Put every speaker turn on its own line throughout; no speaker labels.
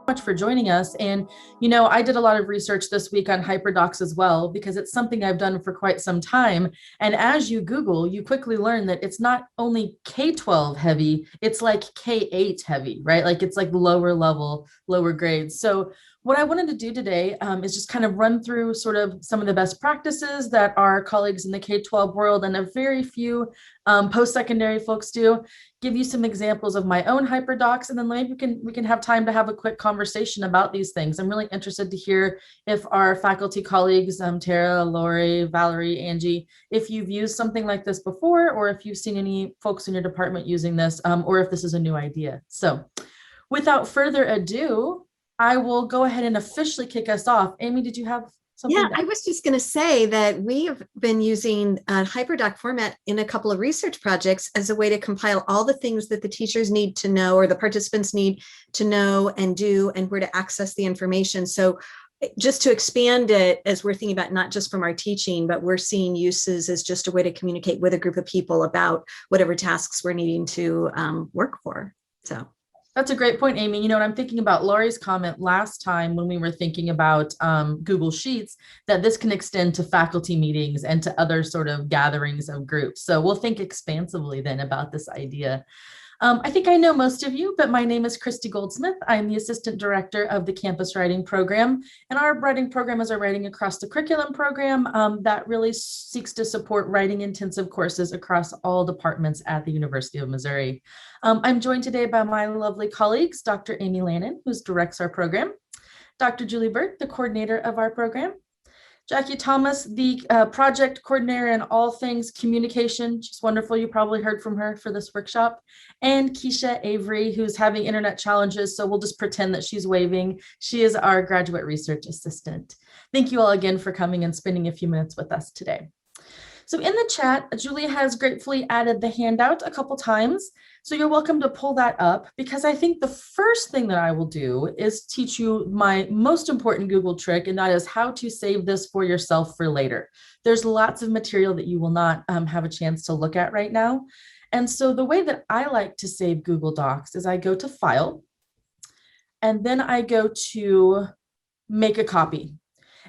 much for joining us. And, I did a lot of research this week on Hyperdocs as well, because it's something I've done for quite some time. And as you Google, you quickly learn that it's not only K-12 heavy, it's like K-8 heavy, right? Like it's like lower level, lower grades. So what I wanted to do today is just kind of run through sort of some of the best practices that our colleagues in the K-12 world and a very few post-secondary folks do, give you some examples of my own Hyperdocs, and then maybe we can have time to have a quick conversation about these things. I'm really interested to hear if our faculty colleagues, Tara, Lori, Valerie, Angie, if you've used something like this before, or if you've seen any folks in your department using this, or if this is a new idea. So without further ado, I will go ahead and officially kick us off. Amy, did you have something?
Yeah, I was just going to say that we have been using a Hyperdoc format in a couple of research projects as a way to compile all the things that the teachers need to know or the participants need to know and do, and where to access the information. So just to expand it, as we're thinking about not just from our teaching, but we're seeing uses as just a way to communicate with a group of people about whatever tasks we're needing to work for. So
that's a great point, Amy. And I'm thinking about Laurie's comment last time when we were thinking about Google Sheets, that this can extend to faculty meetings and to other sort of gatherings of groups. So we'll think expansively then about this idea. I think I know most of you, but my name is Christy Goldsmith. I'm the Assistant Director of the Campus Writing Program. And our writing program is a writing across the curriculum program that really seeks to support writing intensive courses across all departments at the University of Missouri. I'm joined today by my lovely colleagues, Dr. Amy Lannon, who directs our program, Dr. Julie Burt, the coordinator of our program, Jackie Thomas, the project coordinator in all things communication. She's wonderful. You probably heard from her for this workshop. And Keisha Avery, who's having internet challenges, so we'll just pretend that she's waving. She is our graduate research assistant. Thank you all again for coming and spending a few minutes with us today. So in the chat, Julie has gratefully added the handout a couple times. So you're welcome to pull that up, because I think the first thing that I will do is teach you my most important Google trick, and that is how to save this for yourself for later. There's lots of material that you will not have a chance to look at right now. And so the way that I like to save Google Docs is I go to File, and then I go to Make a Copy.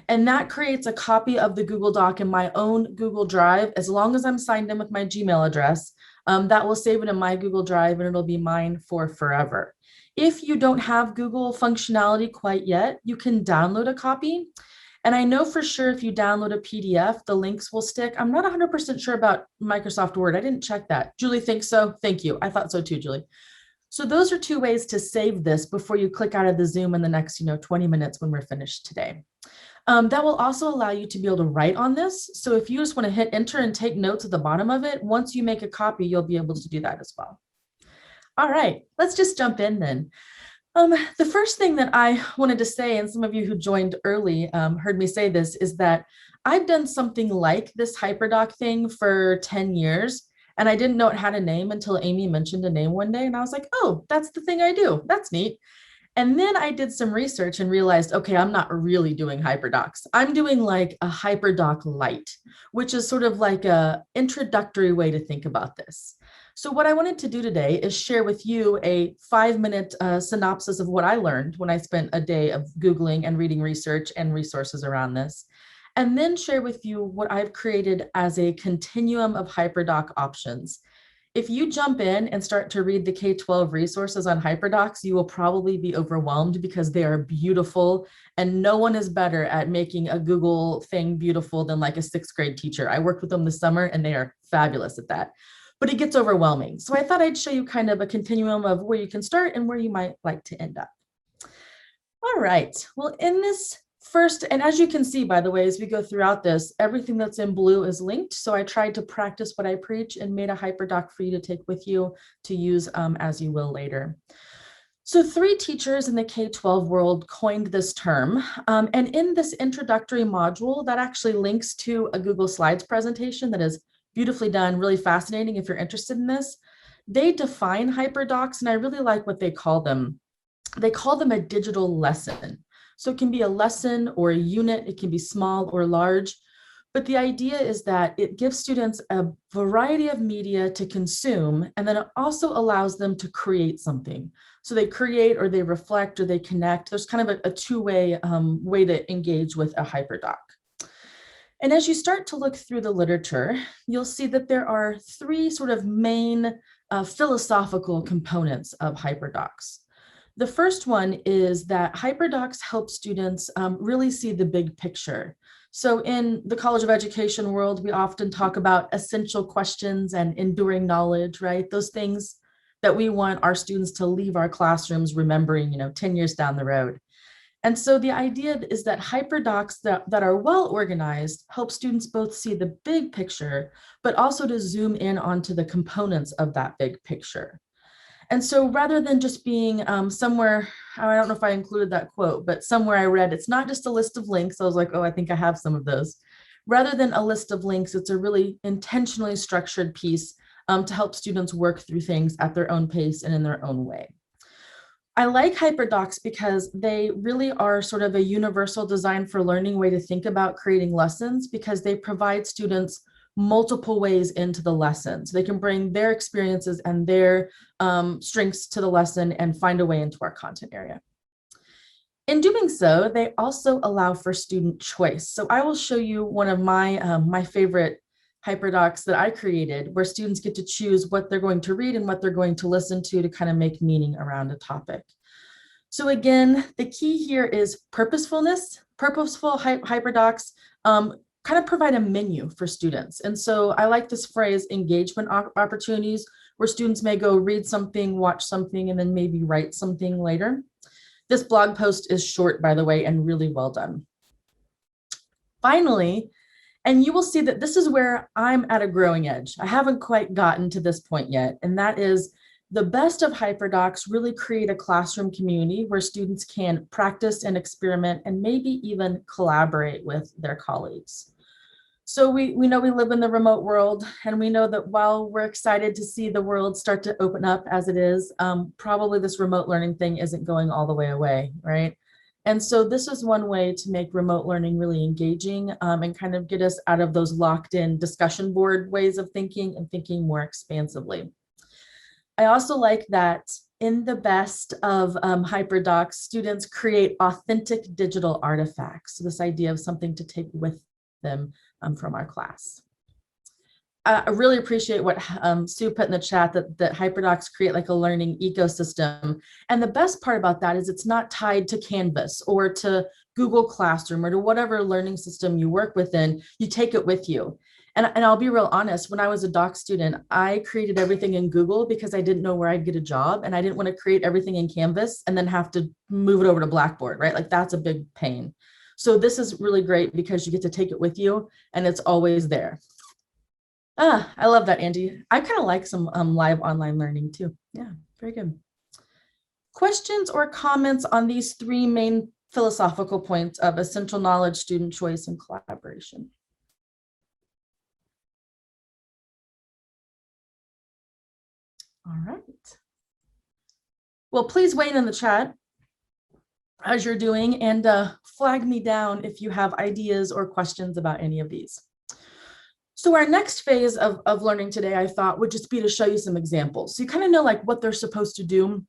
And that creates a copy of the Google Doc in my own Google Drive. As long as I'm signed in with my Gmail address, that will save it in my Google Drive, and it'll be mine for forever. If you don't have Google functionality quite yet, you can download a copy. And I know for sure if you download a PDF, the links will stick. I'm not 100% sure about Microsoft Word. I didn't check that. Julie thinks so. Thank you. I thought so too, Julie. So those are two ways to save this before you click out of the Zoom in the next 20 minutes when we're finished today. That will also allow you to be able to write on this. So if you just want to hit enter and take notes at the bottom of it, once you make a copy, you'll be able to do that as well. All right, let's just jump in then. The first thing that I wanted to say, and some of you who joined early heard me say this, is that I've done something like this Hyperdoc thing for 10 years. And I didn't know it had a name until Amy mentioned a name one day. And I was like, oh, that's the thing I do. That's neat. And then I did some research and realized, okay, I'm not really doing Hyperdocs. I'm doing like a Hyperdoc Lite, which is sort of like a introductory way to think about this. So what I wanted to do today is share with you a 5-minute synopsis of what I learned when I spent a day of Googling and reading research and resources around this, and then share with you what I've created as a continuum of Hyperdoc options. If you jump in and start to read the K-12 resources on Hyperdocs, you will probably be overwhelmed because they are beautiful, and no one is better at making a Google thing beautiful than like a 6th grade teacher. I worked with them this summer and they are fabulous at that, but it gets overwhelming. So I thought I'd show you kind of a continuum of where you can start and where you might like to end up. All right, well, in this first, and as you can see, by the way, as we go throughout this, everything that's in blue is linked. So I tried to practice what I preach and made a Hyperdoc for you to take with you to use as you will later. So 3 teachers in the K-12 world coined this term. And in this introductory module, that actually links to a Google Slides presentation that is beautifully done, really fascinating if you're interested in this. They define Hyperdocs, and I really like what they call them. They call them a digital lesson. So it can be a lesson or a unit, it can be small or large. But the idea is that it gives students a variety of media to consume, and then it also allows them to create something. So they create or they reflect or they connect. There's kind of a two-way way to engage with a hyperdoc. And as you start to look through the literature, you'll see that there are three sort of main philosophical components of hyperdocs. The first one is that hyperdocs help students really see the big picture. So in the College of Education world, we often talk about essential questions and enduring knowledge, right? Those things that we want our students to leave our classrooms remembering, 10 years down the road. And so the idea is that hyperdocs that are well organized help students both see the big picture, but also to zoom in onto the components of that big picture. And so rather than just being somewhere, I don't know if I included that quote, but somewhere I read, it's not just a list of links. I was like, oh, I think I have some of those. Rather than a list of links, it's a really intentionally structured piece to help students work through things at their own pace and in their own way. I like hyperdocs because they really are sort of a universal design for learning way to think about creating lessons, because they provide students multiple ways into the lesson. So they can bring their experiences and their strengths to the lesson and find a way into our content area. In doing so, they also allow for student choice. So I will show you one of my favorite hyperdocs that I created, where students get to choose what they're going to read and what they're going to listen to kind of make meaning around a topic. So again, the key here is purposefulness. Purposeful hyperdocs kind of provide a menu for students. And so I like this phrase, engagement opportunities, where students may go read something, watch something, and then maybe write something later. This blog post is short, by the way, and really well done. Finally, and you will see that this is where I'm at a growing edge. I haven't quite gotten to this point yet, and that is the best of hyperdocs really create a classroom community where students can practice and experiment and maybe even collaborate with their colleagues. So we know we live in the remote world, and we know that while we're excited to see the world start to open up as it is, probably this remote learning thing isn't going all the way away, right? And so this is one way to make remote learning really engaging and kind of get us out of those locked in discussion board ways of thinking and thinking more expansively. I also like that in the best of hyperdocs, students create authentic digital artifacts. So this idea of something to take with them from our class. I really appreciate what Sue put in the chat, that hyperdocs create like a learning ecosystem. And the best part about that is it's not tied to Canvas or to Google Classroom or to whatever learning system you work within. You take it with you. And I'll be real honest, when I was a doc student, I created everything in Google because I didn't know where I'd get a job, and I didn't want to create everything in Canvas and then have to move it over to Blackboard, right? Like that's a big pain. So this is really great because you get to take it with you and it's always there. I love that, Angie. I kind of like some live online learning too. Yeah, very good. Questions or comments on these three main philosophical points of essential knowledge, student choice, and collaboration? All right. Well, please weigh in the chat as you're doing, and flag me down if you have ideas or questions about any of these. So our next phase of learning today, I thought, would just be to show you some examples. So you kind of know like what they're supposed to do.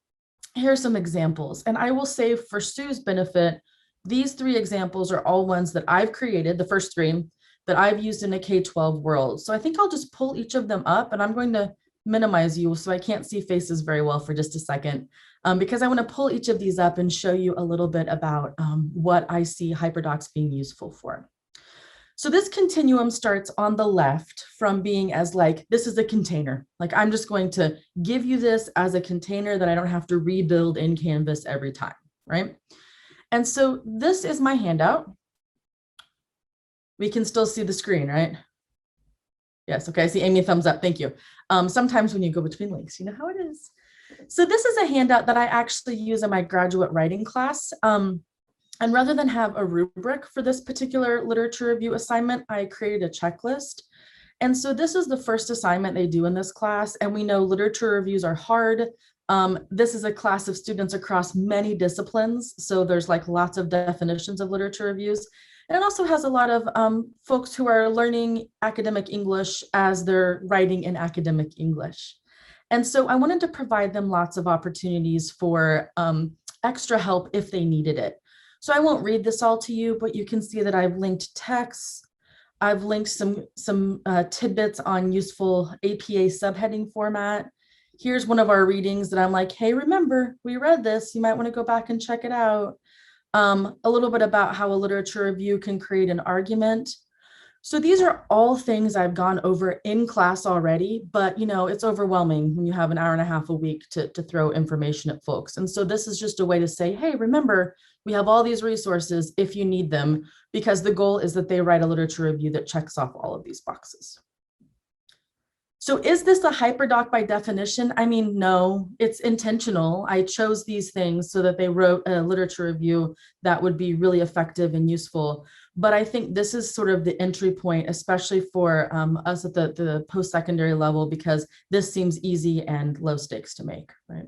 Here are some examples. And I will say, for Sue's benefit, these three examples are all ones that I've created, the first three, that I've used in a K-12 world. So I think I'll just pull each of them up, and I'm going to minimize you so I can't see faces very well for just a second, because I want to pull each of these up and show you a little bit about what I see hyperdocs being useful for. So this continuum starts on the left from being as like, this is a container. Like I'm just going to give you this as a container that I don't have to rebuild in Canvas every time, right? And so this is my handout. We can still see the screen, right? Yes, okay, I see Amy thumbs up, thank you. Sometimes when you go between links, you know how it is. So this is a handout that I actually use in my graduate writing class. And rather than have a rubric for this particular literature review assignment, I created a checklist. And so this is the first assignment they do in this class. And we know literature reviews are hard. This is a class of students across many disciplines. So there's like lots of definitions of literature reviews. And it also has a lot of folks who are learning academic English as they're writing in academic English. And so I wanted to provide them lots of opportunities for extra help if they needed it. So I won't read this all to you, but you can see that I've linked texts. I've linked some tidbits on useful APA subheading format. Here's one of our readings that I'm like, hey, remember, we read this. You might want to go back and check it out. A little bit about how a literature review can create an argument. So these are all things I've gone over in class already, but it's overwhelming when you have an hour and a half a week to throw information at folks. And so this is just a way to say, hey, remember, we have all these resources if you need them, because the goal is that they write a literature review that checks off all of these boxes. So is this a hyperdoc by definition? I mean, no, it's intentional. I chose these things so that they wrote a literature review that would be really effective and useful. But I think this is sort of the entry point, especially for us at the post-secondary level, because this seems easy and low stakes to make, right?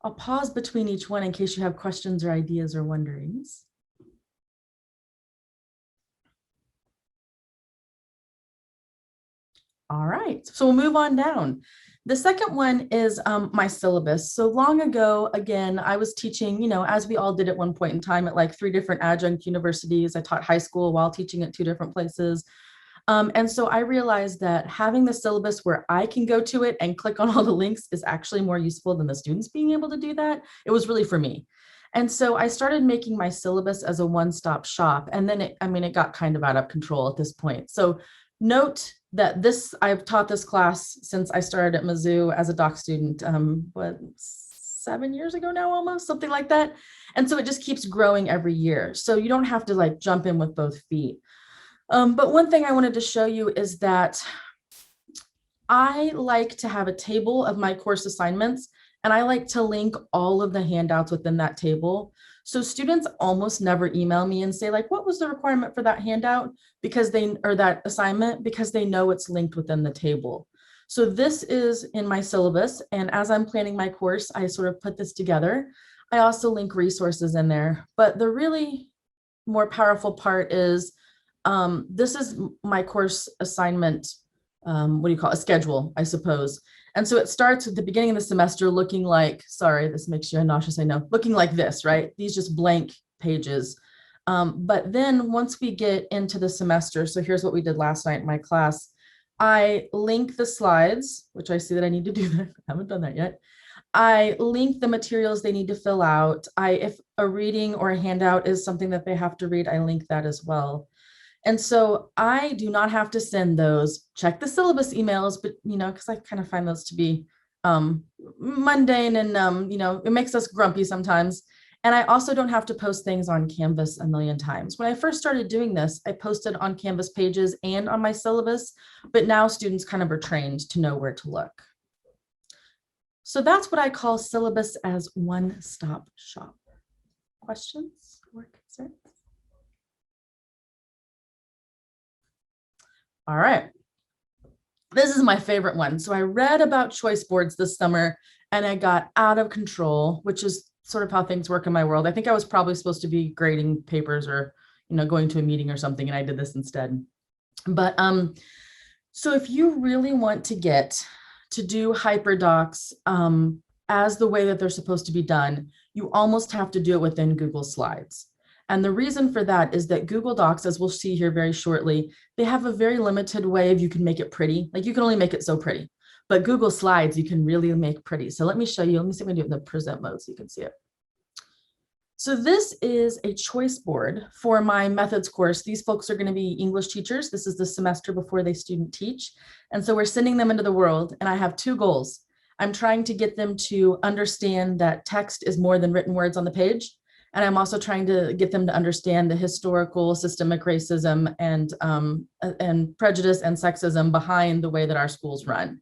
I'll pause between each one in case you have questions or ideas or wonderings. All right, so we'll move on down. The second one is my syllabus. So long ago, again, I was teaching, as we all did at one point in time at like 3 different adjunct universities. I taught high school while teaching at 2 different places. And so I realized that having the syllabus where I can go to it and click on all the links is actually more useful than the students being able to do that. It was really for me. And so I started making my syllabus as a one-stop shop. And then it got kind of out of control at this point. So note that I've taught this class since I started at Mizzou as a doc student, 7 years ago now, almost, something like that. And so it just keeps growing every year. So you don't have to like jump in with both feet. But one thing I wanted to show you is that I like to have a table of my course assignments, and I like to link all of the handouts within that table. So students almost never email me and say like, what was the requirement for that handout? Or that assignment, because they know it's linked within the table. So this is in my syllabus. And as I'm planning my course, I sort of put this together. I also link resources in there, but the really more powerful part is this is my course assignment, a schedule, I suppose. And so it starts at the beginning of the semester looking like, sorry, this makes you nauseous, I know, looking like this, right? These just blank pages. But then once we get into the semester, so here's what we did last night in my class. I link the slides, which I see that I need to do that. I haven't done that yet. I link the materials they need to fill out. If a reading or a handout is something that they have to read, I link that as well. And so I do not have to send those, check the syllabus emails, but, because I kind of find those to be mundane and, it makes us grumpy sometimes. And I also don't have to post things on Canvas a million times. When I first started doing this, I posted on Canvas pages and on my syllabus, but now students kind of are trained to know where to look. So that's what I call syllabus as one-stop shop. Questions or concerns? All right, this is my favorite one. So I read about choice boards this summer and I got out of control, which is sort of how things work in my world. I think I was probably supposed to be grading papers or, going to a meeting or something, and I did this instead. But so if you really want to get to do Hyperdocs as the way that they're supposed to be done, you almost have to do it within Google Slides. And the reason for that is that Google Docs, as we'll see here very shortly, they have a very limited way of you can make it pretty. Like you can only make it so pretty, but Google Slides, you can really make pretty. So let me show you, let me see if I can do it in the present mode so you can see it. So this is a choice board for my methods course. These folks are going to be English teachers. This is the semester before they student teach. And so we're sending them into the world, and I have 2 goals. I'm trying to get them to understand that text is more than written words on the page. And I'm also trying to get them to understand the historical systemic racism and prejudice and sexism behind the way that our schools run.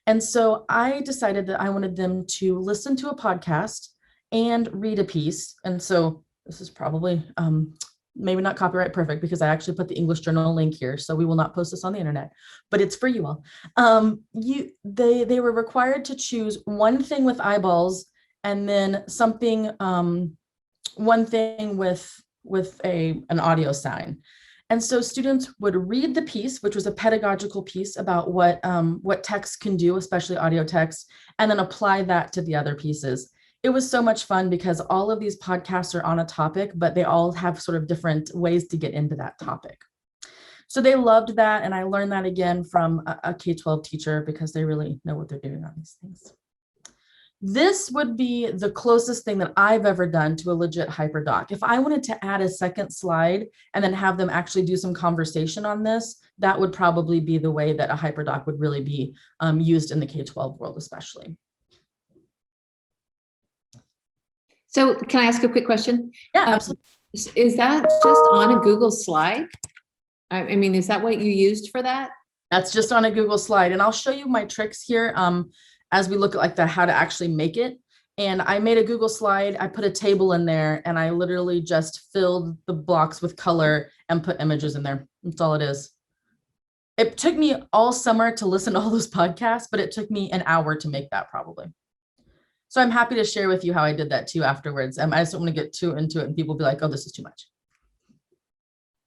And so I decided that I wanted them to listen to a podcast and read a piece. And so this is probably maybe not copyright perfect because I actually put the English Journal link here. So we will not post this on the internet, but it's for you all. They were required to choose one thing with eyeballs and then something, one thing with with an audio sign. And so students would read the piece, which was a pedagogical piece about what text can do, especially audio text, and then apply that to the other pieces. It was so much fun because all of these podcasts are on a topic, but they all have sort of different ways to get into that topic. So they loved that. And I learned that again from a K-12 teacher because they really know what they're doing on these things. This would be the closest thing that I've ever done to a legit Hyperdoc. If I wanted to add a second slide and then have them actually do some conversation on this, that would probably be the way that a Hyperdoc would really be used in the K-12 world, especially.
So can I ask a quick question?
Yeah, absolutely.
Is that just on a Google slide? I mean, is that what you used for that?
That's just on a Google slide. And I'll show you my tricks here as we look at like how to actually make it. And I made a Google slide. I put a table in there and I literally just filled the blocks with color and put images in there. That's all it is. It took me all summer to listen to all those podcasts, but it took me an hour to make that probably. So I'm happy to share with you how I did that too afterwards. I just don't want to get too into it and people be like, oh, this is too much.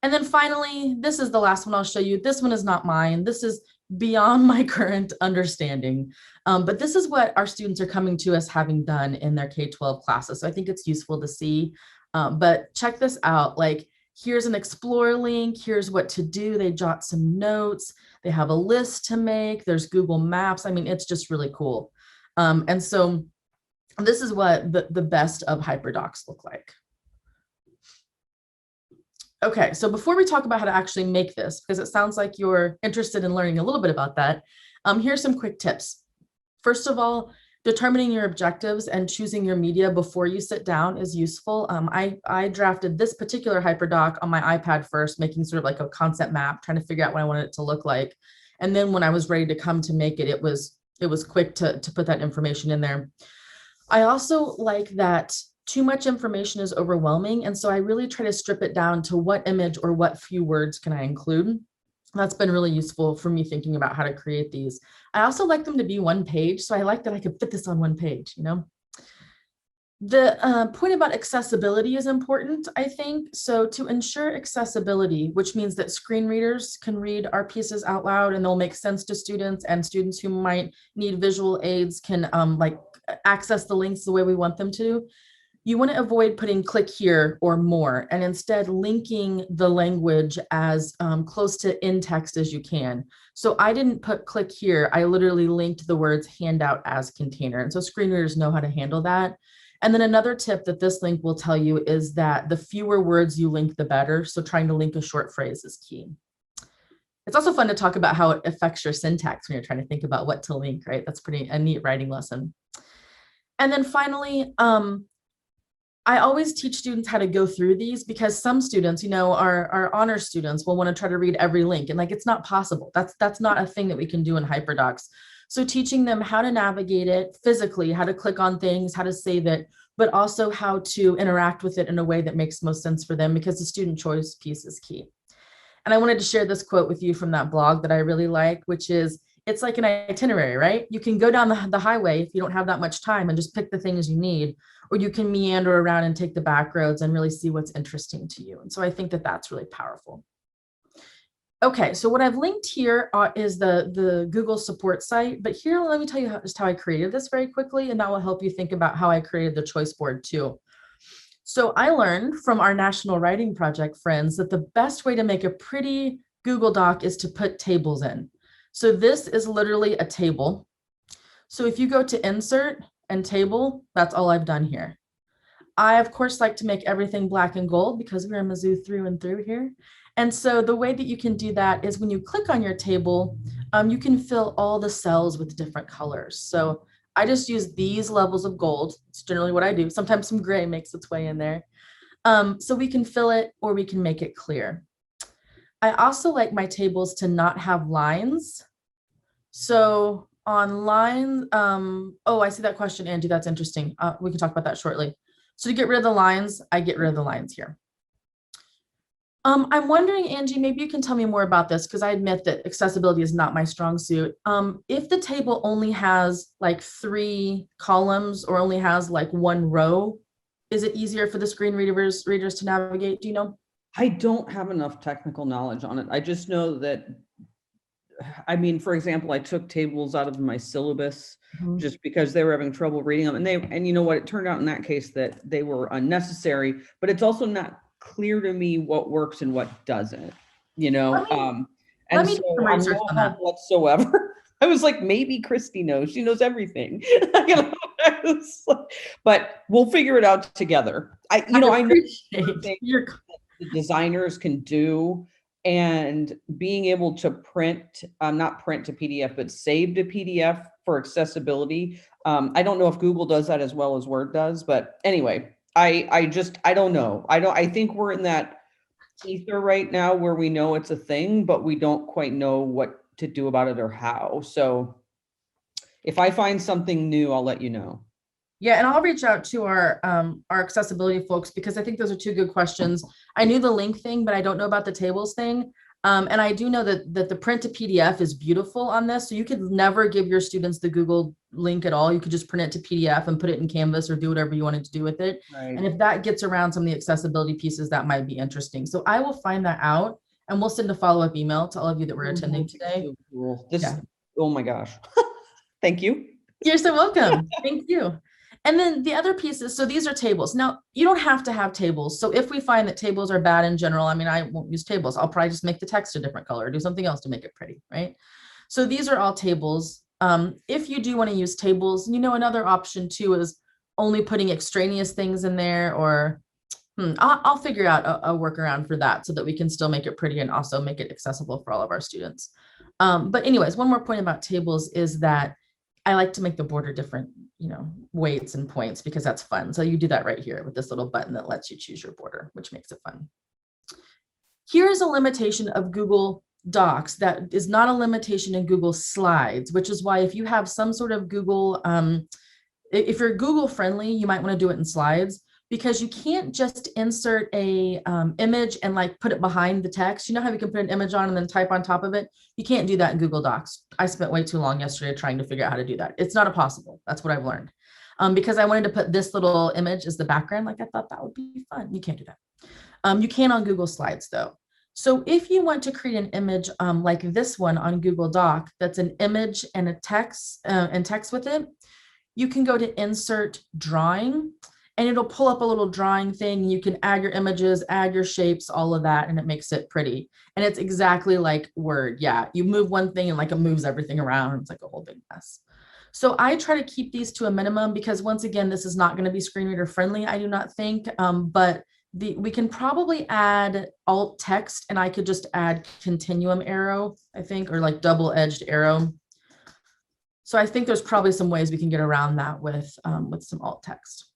And then finally, this is the last one I'll show you. This one is not mine. This is beyond my current understanding. But this is what our students are coming to us having done in their K-12 classes. So I think it's useful to see. But check this out. Like, here's an explore link. Here's what to do. They jot some notes. They have a list to make. There's Google Maps. I mean, it's just really cool. And so this is what the best of Hyperdocs look like. Okay, so before we talk about how to actually make this, because it sounds like you're interested in learning a little bit about that, here's some quick tips. First of all, determining your objectives and choosing your media before you sit down is useful. I drafted this particular Hyperdoc on my iPad first, making sort of like a concept map, trying to figure out what I wanted it to look like. And then when I was ready to come to make it, it was quick to put that information in there. I also like that too much information is overwhelming. And so I really try to strip it down to what image or what few words can I include. That's been really useful for me thinking about how to create these. I also like them to be one page. So I like that I could fit this on one page, you know. The point about accessibility is important, I think. So to ensure accessibility, which means that screen readers can read our pieces out loud and they'll make sense to students, and students who might need visual aids can like access the links the way we want them to. You want to avoid putting click here or more, and instead linking the language as close to in text as you can. So I didn't put click here. I literally linked the words handout as container. And so screen readers know how to handle that. And then another tip that this link will tell you is that the fewer words you link, the better. So trying to link a short phrase is key. It's also fun to talk about how it affects your syntax when you're trying to think about what to link, right? That's a neat writing lesson. And then finally, I always teach students how to go through these because some students, you know, our honor students will want to try to read every link, and like it's not possible. That's not a thing that we can do in Hyperdocs. So teaching them how to navigate it physically, how to click on things, how to save it, but also how to interact with it in a way that makes most sense for them, because the student choice piece is key. And I wanted to share this quote with you from that blog that I really like, which is, it's like an itinerary, right? You can go down the highway if you don't have that much time and just pick the things you need, or you can meander around and take the back roads and really see what's interesting to you. And so I think that that's really powerful. Okay, so what I've linked here is the Google support site, but here, let me tell you just how I created this very quickly, and that will help you think about how I created the choice board too. So I learned from our National Writing Project friends that the best way to make a pretty Google Doc is to put tables in. So this is literally a table. So if you go to insert and table, that's all I've done here. I, of course, like to make everything black and gold because we're in Mizzou through and through here. And so the way that you can do that is when you click on your table, you can fill all the cells with different colors. So I just use these levels of gold. It's generally what I do. Sometimes some gray makes its way in there. So we can fill it or we can make it clear. I also like my tables to not have lines. So on line, oh, I see that question, Angie, that's interesting. We can talk about that shortly. So to get rid of the lines, I get rid of the lines here. I'm wondering, Angie, maybe you can tell me more about this, because I admit that accessibility is not my strong suit. If the table only has like 3 columns or only has like 1 row, Is it easier for the screen readers to navigate? Do you know?
I don't have enough technical knowledge on it. I just know that, I mean, for example, I took tables out of my syllabus
Mhm.
just because they were having trouble reading them. And you know what, it turned out in that case that they were unnecessary, but it's also not clear to me what works and what doesn't, you know?
Let
And
me
so
do some
I'm
research
no
on
help
that.
whatsoever. I was like, maybe Christy knows. She knows everything. You know, I was like, but we'll figure it out together. I know
appreciate
things
your
the designers can do, and being able to print, not print to PDF, but save to PDF for accessibility. I don't know if Google does that as well as Word does, but anyway, I don't know. I think we're in that ether right now where we know it's a thing, but we don't quite know what to do about it or how. So if I find something new, I'll let you know.
Yeah, and I'll reach out to our accessibility folks because I think those are two good questions. I knew the link thing, but I don't know about the tables thing. And I do know that the print to PDF is beautiful on this. So you could never give your students the Google link at all. You could just print it to PDF and put it in Canvas or do whatever you wanted to do with it.
Right.
And if that gets around some of the accessibility pieces, that might be interesting. So I will find that out and we'll send a follow-up email to all of you that were attending today.
So cool. This,
Yeah.
oh my gosh. Thank you.
You're so welcome. Thank you. And then the other pieces, so these are tables. Now, you don't have to have tables. So if we find that tables are bad in general, I mean, I won't use tables. I'll probably just make the text a different color, do something else to make it pretty, right? So these are all tables. If you do want to use tables, you know, another option too is only putting extraneous things in there, or I'll figure out a workaround for that so that we can still make it pretty and also make it accessible for all of our students. But anyways, one more point about tables is that I like to make the border different, you know, weights and points because that's fun. So you do that right here with this little button that lets you choose your border, which makes it fun. Here's a limitation of Google Docs that is not a limitation in Google Slides, which is why if you have some sort of Google, if you're Google friendly, you might want to do it in Slides, because you can't just insert a image and like put it behind the text. You know how you can put an image on and then type on top of it? You can't do that in Google Docs. I spent way too long yesterday trying to figure out how to do that. It's not possible. That's what I've learned. Because I wanted to put this little image as the background. Like I thought that would be fun. You can't do that. You can on Google Slides though. So if you want to create an image like this one on Google Doc, that's an image and a text and text with it, you can go to Insert Drawing, and it'll pull up a little drawing thing. You can add your images, add your shapes, all of that, and it makes it pretty. And it's exactly like Word. Yeah, you move one thing and like it moves everything around. It's like a whole big mess. So I try to keep these to a minimum because once again, this is not going to be screen reader friendly, I do not think, but we can probably add alt text, and I could just add continuum arrow, I think, or like double-edged arrow. So I think there's probably some ways we can get around that with some alt text.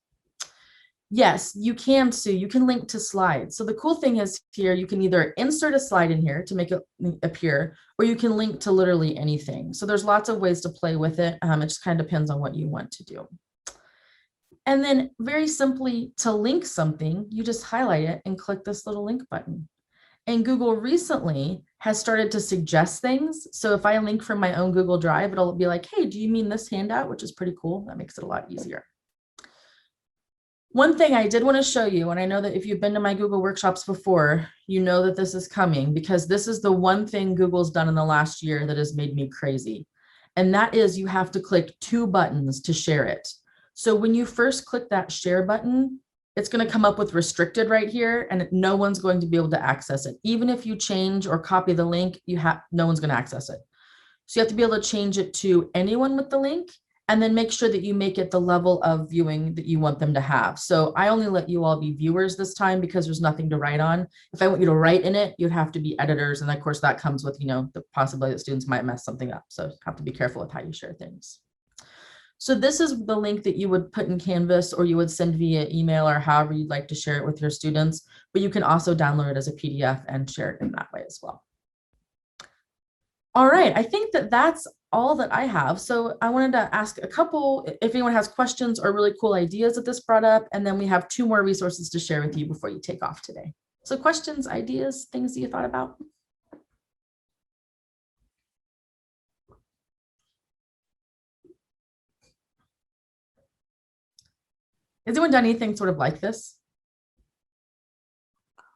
Yes, you can, Sue. You can link to slides. So the cool thing is here, you can either insert a slide in here to make it appear, or you can link to literally anything. So there's lots of ways to play with it. It just kind of depends on what you want to do. And then very simply, to link something, you just highlight it and click this little link button. And Google recently has started to suggest things. So if I link from my own Google Drive, it'll be like, hey, do you mean this handout? Which is pretty cool. That makes it a lot easier. One thing I did want to show you, and I know that if you've been to my Google workshops before, you know that this is coming, because this is the one thing Google's done in the last year that has made me crazy. And that is you have to click 2 buttons to share it. So when you first click that share button, it's going to come up with restricted right here, and no one's going to be able to access it. Even if you change or copy the link, no one's going to access it. So you have to be able to change it to anyone with the link, and then make sure that you make it the level of viewing that you want them to have. So I only let you all be viewers this time because there's nothing to write on. If I want you to write in it, you'd have to be editors. And of course that comes with, you know, the possibility that students might mess something up. So have to be careful with how you share things. So this is the link that you would put in Canvas, or you would send via email, or however you'd like to share it with your students, but you can also download it as a PDF and share it in that way as well. All right, I think that that's all that I have. So I wanted to ask a couple, if anyone has questions or really cool ideas that this brought up, and then we have 2 more resources to share with you before you take off today. So questions, ideas, things that you thought about? Has anyone done anything sort of like this?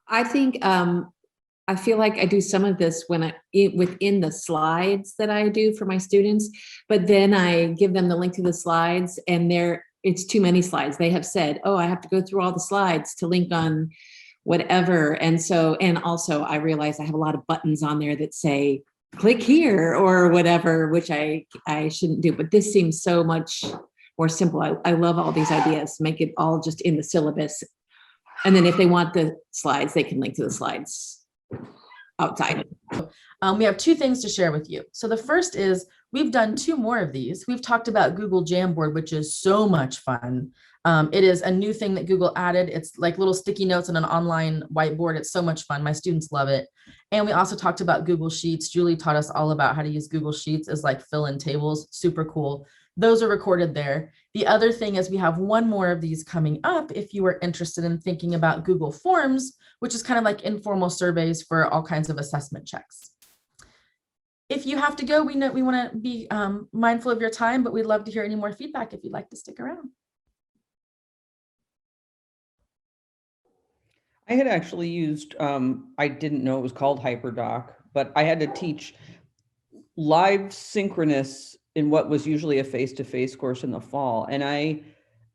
I think, I feel like I do some of this when within the slides that I do for my students, but then I give them the link to the slides and it's too many slides. They have said, oh, I have to go through all the slides to link on whatever. And also I realize I have a lot of buttons on there that say, click here or whatever, which I shouldn't do, but this seems so much more simple. I love all these ideas, make it all just in the syllabus. And then if they want the slides, they can link to the slides outside.
We have two things to share with you. So the first is we've done 2 more of these. We've talked about Google Jamboard, which is so much fun. It is a new thing that Google added. It's like little sticky notes on an online whiteboard. It's so much fun. My students love it. And we also talked about Google Sheets. Julie taught us all about how to use Google Sheets as like fill-in tables. Super cool. Those are recorded there. The other thing is we have 1 more of these coming up if you are interested in thinking about Google Forms, which is kind of like informal surveys for all kinds of assessment checks. If you have to go, we know we want to be mindful of your time, but we'd love to hear any more feedback if you'd like to stick around.
I had actually used, I didn't know it was called Hyperdoc, but I had to teach live synchronous in what was usually a face-to-face course in the fall. And I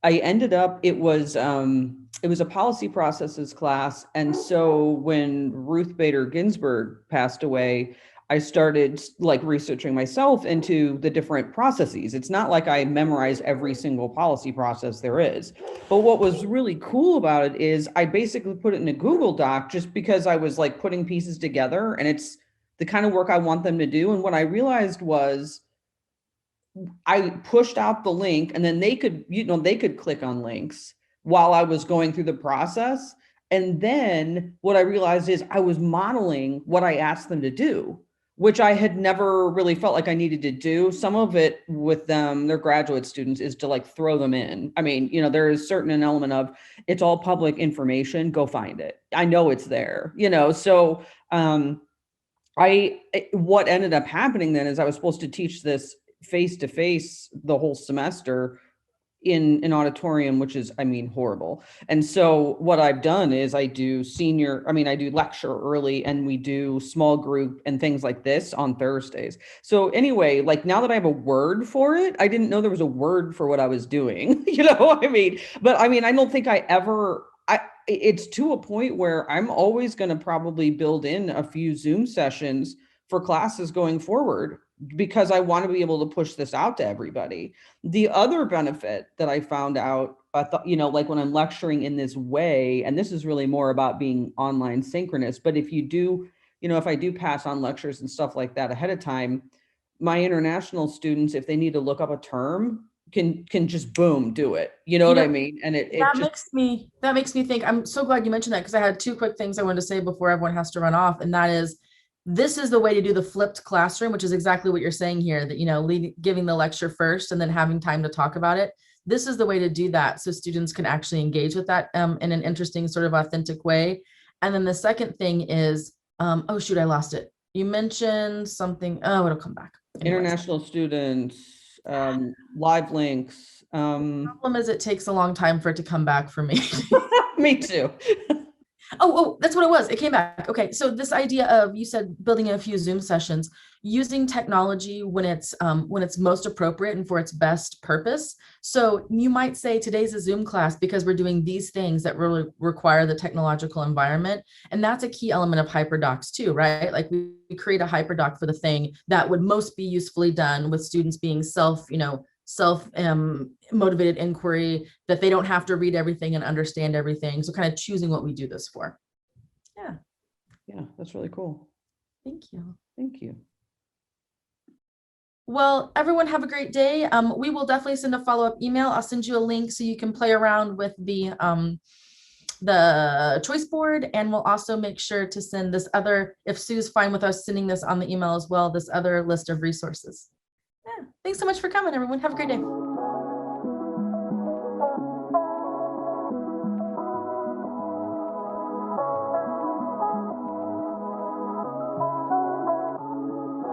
ended up, it was a policy processes class. And so when Ruth Bader Ginsburg passed away, I started like researching myself into the different processes. It's not like I memorize every single policy process there is. But what was really cool about it is I basically put it in a Google Doc just because I was like putting pieces together and it's the kind of work I want them to do. And what I realized was I pushed out the link and then they could, they could click on links while I was going through the process. And then what I realized is I was modeling what I asked them to do, which I had never really felt like I needed to do. Some of it with them, their graduate students, is to like throw them in. I mean, there is certain an element of it's all public information, go find it. I know it's there, so what ended up happening then is I was supposed to teach this face-to-face the whole semester in an auditorium, which is, horrible. And so what I've done is I do lecture early and we do small group and things like this on Thursdays. So anyway, like now that I have a word for it, I didn't know there was a word for what I was doing, but I don't think it's to a point where I'm always going to probably build in a few Zoom sessions for classes going forward because I want to be able to push this out to everybody. The other benefit that I found out, I thought, like when I'm lecturing in this way, and this is really more about being online synchronous, but if you do, if I do pass on lectures and stuff like that ahead of time, my international students, if they need to look up a term, can just boom, do it. You know what I mean? And
that makes me think, I'm so glad you mentioned that because I had 2 quick things I wanted to say before everyone has to run off. And that is, this is the way to do the flipped classroom, which is exactly what you're saying here, that, giving the lecture first and then having time to talk about it. This is the way to do that. So students can actually engage with that in an interesting sort of authentic way. And then the second thing is, oh shoot, I lost it. You mentioned something. Oh, it'll come back. Anyways.
International students, live links.
The problem is it takes a long time for it to come back for me.
Me too.
Oh, that's what it was. It came back. Okay. So this idea of, you said building a few Zoom sessions, using technology when it's most appropriate and for its best purpose. So you might say today's a Zoom class because we're doing these things that really require the technological environment. And that's a key element of Hyperdocs too, right? Like we create a Hyperdoc for the thing that would most be usefully done with students being self-motivated inquiry, that they don't have to read everything and understand everything. So kind of choosing what we do this for.
Yeah, that's really cool.
Thank you.
Thank you.
Well, everyone have a great day. We will definitely send a follow-up email. I'll send you a link so you can play around with the choice board, and we'll also make sure to send this other, if Sue's fine with us sending this on the email as well, this other list of resources. Yeah, thanks so much for coming, everyone. Have a great day.